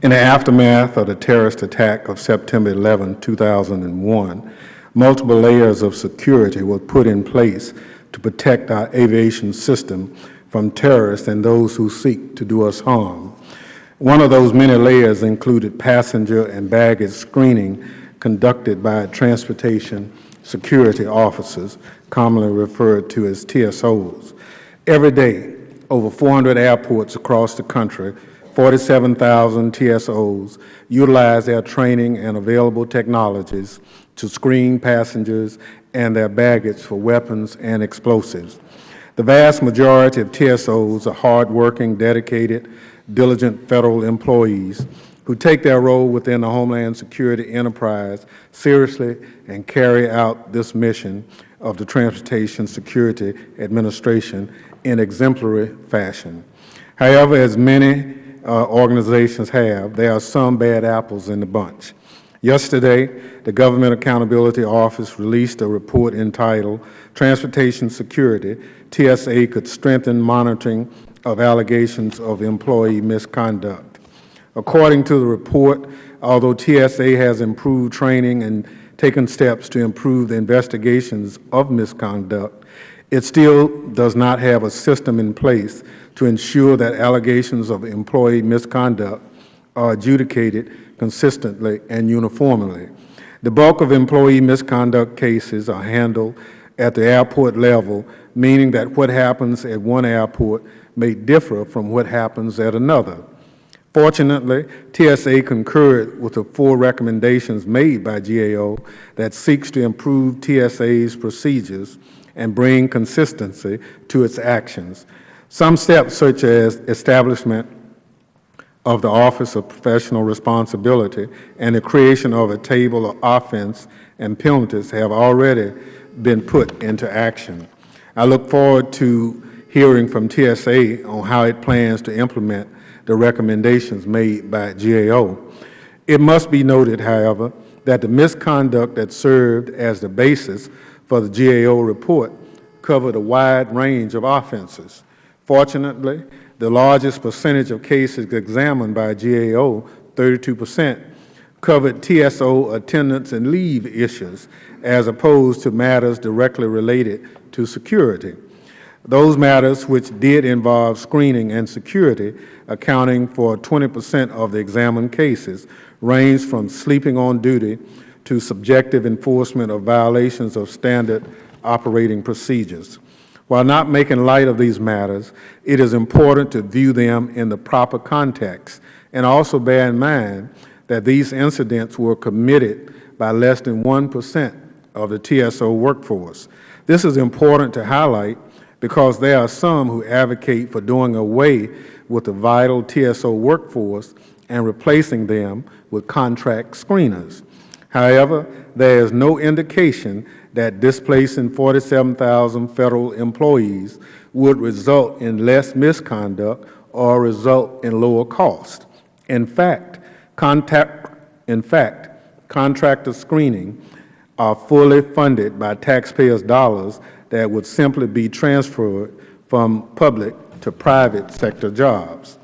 In the aftermath of the terrorist attack of September 11, 2001, multiple layers of security were put in place to protect our aviation system from terrorists and those who seek to do us harm. One of those many layers included passenger and baggage screening conducted by transportation security officers, commonly referred to as TSOs. Every day, over 400 airports across the country, 47,000 TSOs utilize their training and available technologies to screen passengers and their baggage for weapons and explosives. The vast majority of TSOs are hardworking, dedicated, diligent federal employees who take their role within the Homeland Security enterprise seriously and carry out this mission of the Transportation Security Administration in exemplary fashion. However, as many organizations have, there are some bad apples in the bunch. Yesterday, the Government Accountability Office released a report entitled Transportation Security, TSA Could Strengthen Monitoring of Allegations of Employee Misconduct. According to the report, although TSA has improved training and taken steps to improve the investigations of misconduct, it still does not have a system in place to ensure that allegations of employee misconduct are adjudicated consistently and uniformly. The bulk of employee misconduct cases are handled at the airport level, meaning that what happens at one airport may differ from what happens at another. Fortunately, TSA concurred with the 4 recommendations made by GAO that seeks to improve TSA's procedures and bring consistency to its actions. Some steps, such as establishment of the Office of Professional Responsibility and the creation of a table of offense and penalties, have already been put into action. I look forward to hearing from TSA on how it plans to implement the recommendations made by GAO. It must be noted, however, that the misconduct that served as the basis for the GAO report covered a wide range of offenses. Fortunately, the largest percentage of cases examined by GAO, 32%, covered TSO attendance and leave issues, as opposed to matters directly related to security. Those matters which did involve screening and security, accounting for 20% of the examined cases, ranged from sleeping on duty to subjective enforcement of violations of standard operating procedures. While not making light of these matters, it is important to view them in the proper context and also bear in mind that these incidents were committed by less than 1% of the TSO workforce. This is important to highlight because there are some who advocate for doing away with the vital TSO workforce and replacing them with contract screeners. However, there is no indication that displacing 47,000 federal employees would result in less misconduct or result in lower cost. In fact, contractor screening are fully funded by taxpayers' dollars that would simply be transferred from public to private sector jobs.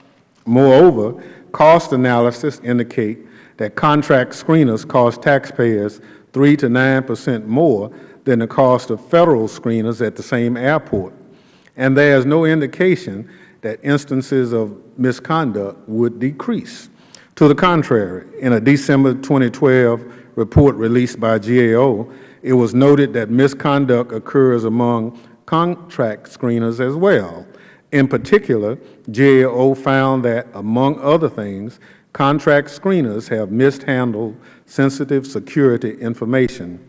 Moreover, cost analysis indicate that contract screeners cost taxpayers 3 to 9% more than the cost of federal screeners at the same airport. And there is no indication that instances of misconduct would decrease. To the contrary, in a December 2012 report released by GAO, it was noted that misconduct occurs among contract screeners as well. In particular, GAO found that, among other things, contract screeners have mishandled sensitive security information.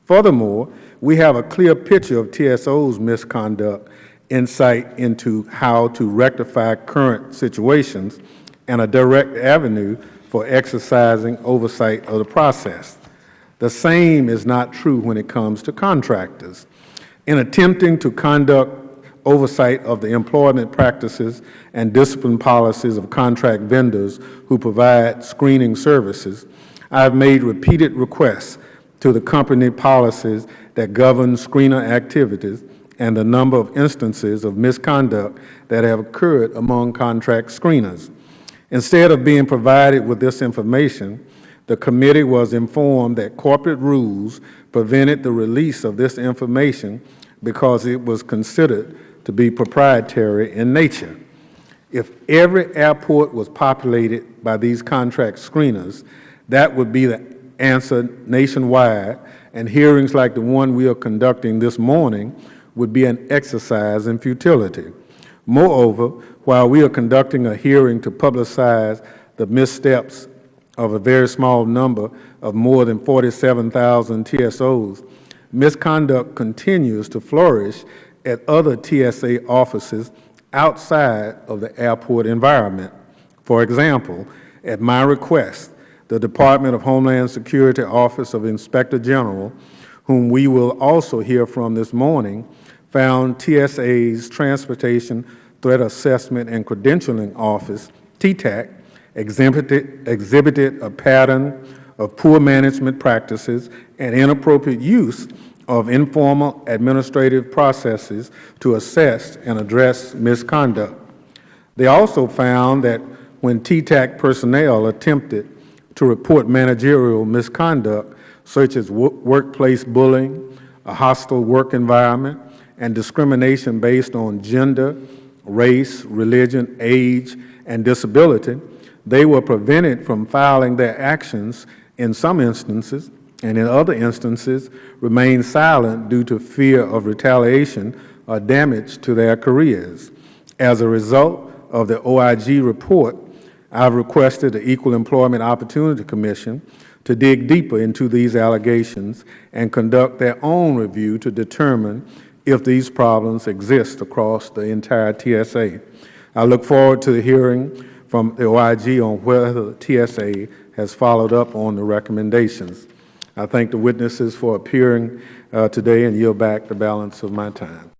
Furthermore, we have a clear picture of TSO's misconduct, insight into how to rectify current situations, and a direct avenue for exercising oversight of the process. The same is not true when it comes to contractors. In attempting to conduct oversight of the employment practices and discipline policies of contract vendors who provide screening services, I have made repeated requests to the company policies that govern screener activities and the number of instances of misconduct that have occurred among contract screeners. Instead of being provided with this information, the committee was informed that corporate rules prevented the release of this information because it was considered to be proprietary in nature. If every airport was populated by these contract screeners, that would be the answer nationwide, and hearings like the one we are conducting this morning would be an exercise in futility. Moreover, while we are conducting a hearing to publicize the missteps of a very small number of more than 47,000 TSOs, misconduct continues to flourish at other TSA offices outside of the airport environment. For example, at my request, the Department of Homeland Security Office of Inspector General, whom we will also hear from this morning, found TSA's Transportation Threat Assessment and Credentialing Office, TTAC, exhibited a pattern of poor management practices and inappropriate use of informal administrative processes to assess and address misconduct. They also found that when TTAC personnel attempted to report managerial misconduct, such as workplace bullying, a hostile work environment, and discrimination based on gender, race, religion, age, and disability, they were prevented from filing their actions in some instances, and in other instances remained silent due to fear of retaliation or damage to their careers. As a result of the OIG report, I've requested the Equal Employment Opportunity Commission to dig deeper into these allegations and conduct their own review to determine if these problems exist across the entire TSA. I look forward to the hearing from the OIG on whether the TSA has followed up on the recommendations. I thank the witnesses for appearing today and yield back the balance of my time.